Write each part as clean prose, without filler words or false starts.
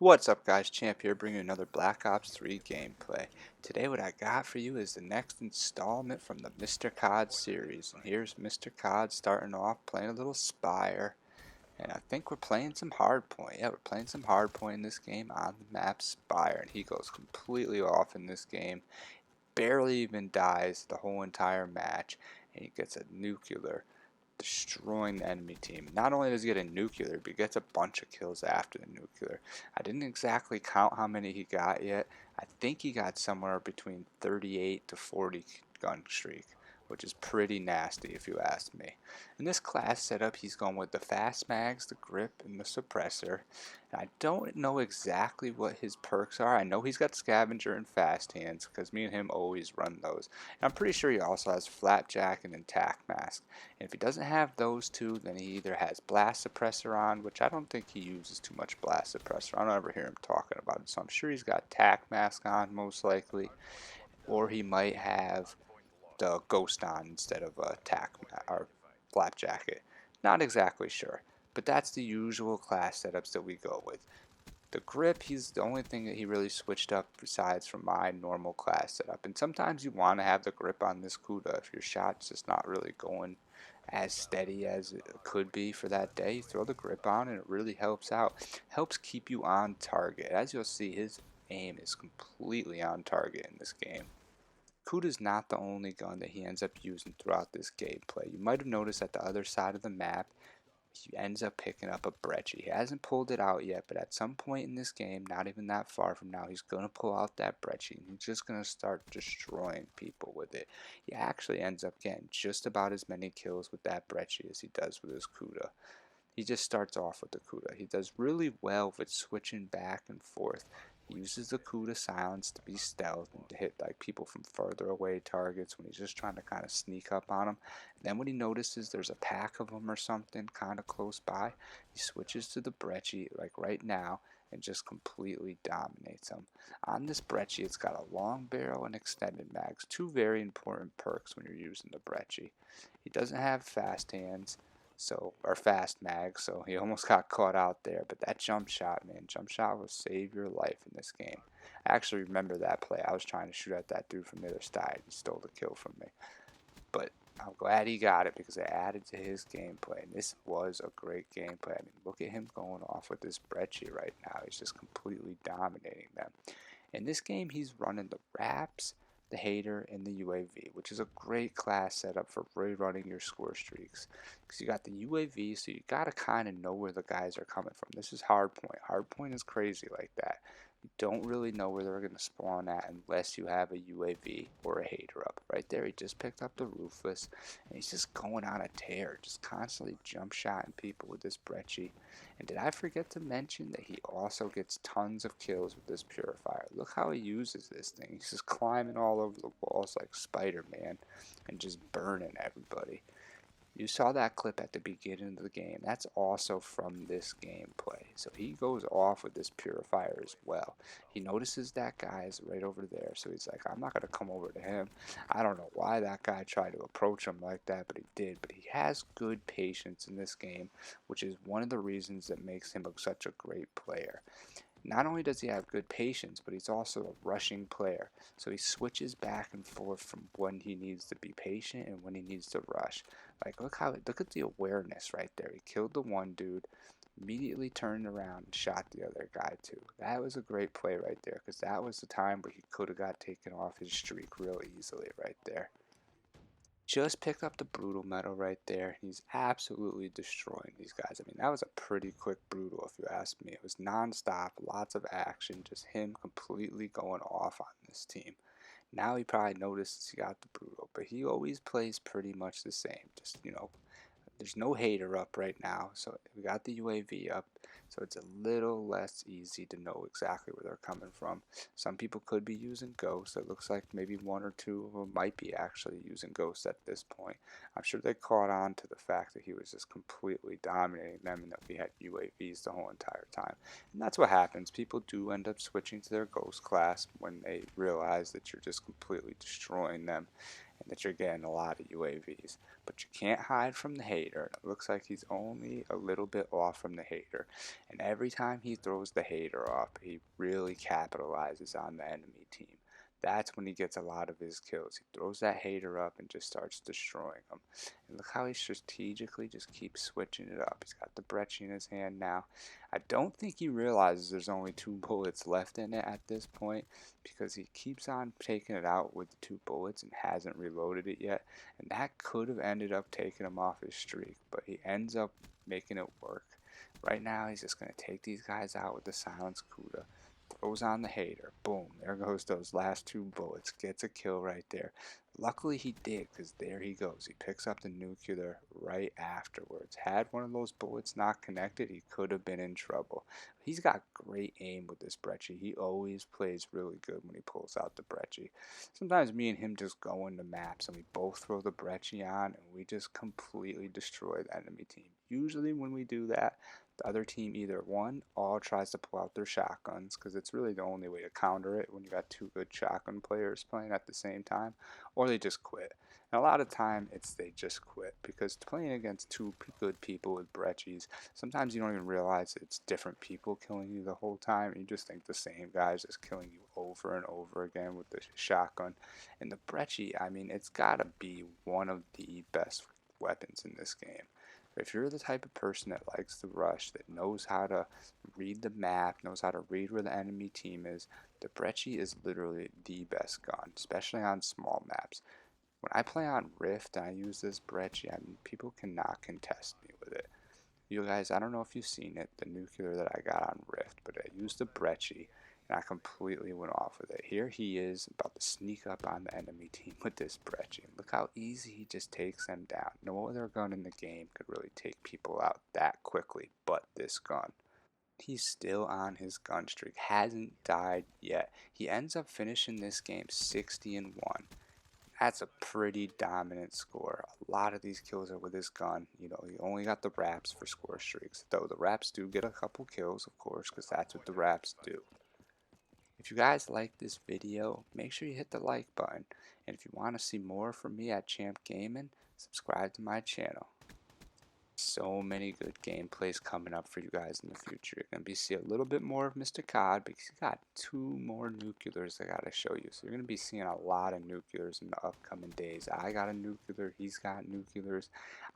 What's up guys, Champ here bringing another Black Ops 3 gameplay. Today what I got for you is the next installment from the Mr. COD series. And here's Mr. COD starting off playing a little Spire. And I think we're playing some hardpoint. Yeah, we're playing some hardpoint in this game on the map Spire. And he goes completely off in this game. Barely even dies the whole entire match. And he gets a nuclear, destroying the enemy team. Not only does he get a nuclear, but he gets a bunch of kills after the nuclear. I didn't exactly count how many he got yet. I think he got somewhere between 38 to 40 gun streak, which is pretty nasty if you ask me. In this class setup, he's going with the fast mags, the grip, and the suppressor. And I don't know exactly what his perks are. I know he's got scavenger and fast hands because me and him always run those. And I'm pretty sure he also has flapjack and attack mask. And if he doesn't have those two, then he either has blast suppressor on, which I don't think he uses too much blast suppressor. I don't ever hear him talking about it, so I'm sure he's got tac mask on most likely, or he might have the ghost on instead of a tac or flap jacket. Not exactly sure, but that's the usual class setups that we go with. The grip, he's the only thing that he really switched up besides from my normal class setup. And sometimes you want to have the grip on this Kuda if your shot's just not really going as steady as it could be for that day. You throw the grip on and it really helps out. Helps keep you on target. As you'll see, his aim is completely on target in this game. Kuda's not the only gun that he ends up using throughout this gameplay. You might have noticed at the other side of the map, he ends up picking up a brecci. He hasn't pulled it out yet, but at some point in this game, not even that far from now, he's going to pull out that brecci and he's just going to start destroying people with it. He actually ends up getting just about as many kills with that brecci as he does with his Kuda. He just starts off with the Kuda. He does really well with switching back and forth. He uses the Kuda silence to be stealth and to hit like people from further away targets when he's just trying to kind of sneak up on them. And then when he notices there's a pack of them or something kind of close by, he switches to the brecci like right now and just completely dominates them. On this brecci, it's got a long barrel and extended mags, two very important perks when you're using the brecci. He doesn't have fast hands, so or fast mag, so he almost got caught out there. But that jump shot, man, jump shot will save your life in this game. I actually remember that play. I was trying to shoot at that dude from the other side. He stole the kill from me, but I'm glad he got it because it added to his gameplay. And this was a great gameplay. I mean, look at him going off with this Brecci right now. He's just completely dominating them. In this game, he's running the wraps, the hater, and the UAV, which is a great class setup for rerunning your score streaks. Because you got the UAV, so you got to kind of know where the guys are coming from. This is hardpoint. Hardpoint is crazy like that. You don't really know where they're going to spawn at unless you have a UAV or a hater up. Right there, he just picked up the Ruthless, and he's just going on a tear, just constantly jump shotting people with this Brecci. And did I forget to mention that he also gets tons of kills with this Purifier? Look how he uses this thing. He's just climbing all over the walls like Spider-Man and just burning everybody. You saw that clip at the beginning of the game. That's also from this gameplay. So he goes off with this Purifier as well. He notices that guy is right over there. So he's like, I'm not going to come over to him. I don't know why that guy tried to approach him like that, but he did. But he has good patience in this game, which is one of the reasons that makes him such a great player. Not only does he have good patience, but he's also a rushing player. So he switches back and forth from when he needs to be patient and when he needs to rush. Like look at the awareness right there. He killed the one dude, immediately turned around and shot the other guy too. That was a great play right there because that was the time where he could have got taken off his streak real easily right there. Just picked up the brutal medal right there. He's absolutely destroying these guys. I mean, that was a pretty quick brutal if you ask me. It was non-stop, lots of action, just him completely going off on this team. Now he probably notices he got the brutal, but he always plays pretty much the same. Just, there's no hater up right now, so we got the UAV up, so it's a little less easy to know exactly where they're coming from. Some people could be using ghosts. It looks like maybe one or two of them might be actually using ghosts at this point. I'm sure they caught on to the fact that he was just completely dominating them and that we had UAVs the whole entire time. And that's what happens. People do end up switching to their ghost class when they realize that you're just completely destroying them. and that you're getting a lot of UAVs. But you can't hide from the hater. It looks like he's only a little bit off from the hater. And every time he throws the hater up, he really capitalizes on the enemy team. That's when he gets a lot of his kills. He throws that hater up and just starts destroying them. And look how he strategically just keeps switching it up. He's got the Brecci in his hand now. I don't think he realizes there's only 2 bullets left in it at this point, because he keeps on taking it out with the 2 bullets and hasn't reloaded it yet. And that could have ended up taking him off his streak, but he ends up making it work. Right now, he's just going to take these guys out with the Silence Kuda. Throws on the hater. Boom. There goes those last 2 bullets. Gets a kill right there. Luckily he did, because there he goes. He picks up the nuclear right afterwards. Had one of those bullets not connected, he could have been in trouble. He's got great aim with this Brecci. He always plays really good when he pulls out the Brecci. Sometimes me and him just go into maps and we both throw the Brecci on and we just completely destroy the enemy team. Usually when we do that, the other team either one all tries to pull out their shotguns, because it's really the only way to counter it when you got 2 good shotgun players playing at the same time, or they just quit. And a lot of time it's they just quit, because playing against 2 good people with Brecci's, sometimes you don't even realize it's different people killing you the whole time. You just think the same guy's just killing you over and over again with the shotgun. And the Brecci, I mean, it's gotta be one of the best weapons in this game. If you're the type of person that likes to rush, that knows how to read the map, knows how to read where the enemy team is, the Brecci is literally the best gun, especially on small maps. When I play on Rift and I use this Brecci, I mean, people cannot contest me with it. You guys, I don't know if you've seen it, the nuclear that I got on Rift, but I used the Brecci and I completely went off with it. Here he is about to sneak up on the enemy team with this Brecci. Look how easy he just takes them down. No other gun in the game could really take people out that quickly but this gun. He's still on his gun streak, hasn't died yet. He ends up finishing this game 60-1. That's a pretty dominant score. A lot of these kills are with his gun. You know, he only got the wraps for score streaks, though the wraps do get a couple kills, of course, because that's what the wraps do. If you guys like this video, make sure you hit the like button. And if you want to see more from me at Champ Gaming, subscribe to my channel. So many good gameplays coming up for you guys in the future. You're going to be seeing a little bit more of Mr. COD, because he's got 2 more nuclears I got to show you. So you're going to be seeing a lot of nuclears in the upcoming days. I got a nuclear, he's got nuclears.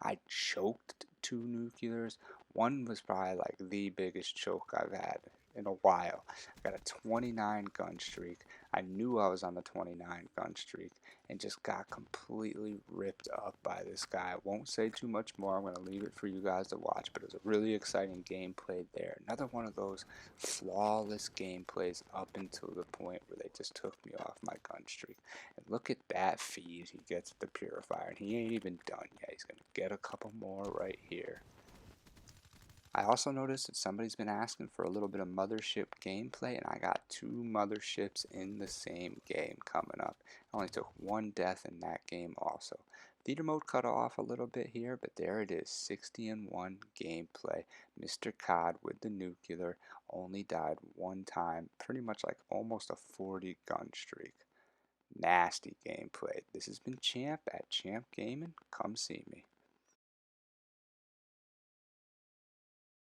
I choked 2 nuclears. One was probably like the biggest choke I've had in a while. I got a 29 gun streak. I knew I was on the 29 gun streak and just got completely ripped up by this guy. I won't say too much more. I'm going to leave it for you guys to watch, but it was a really exciting gameplay there. Another one of those flawless gameplays up until the point where they just took me off my gun streak. And look at that feed he gets at the purifier, and he ain't even done yet. He's going to get a couple more right here. I also noticed that somebody's been asking for a little bit of mothership gameplay, and I got 2 motherships in the same game coming up. I only took 1 death in that game also. Theater mode cut off a little bit here, but there it is, 60-1 gameplay. Mr. COD with the nuclear only died 1 time, pretty much like almost a 40 gun streak. Nasty gameplay. This has been Champ at Champ Gaming. Come see me.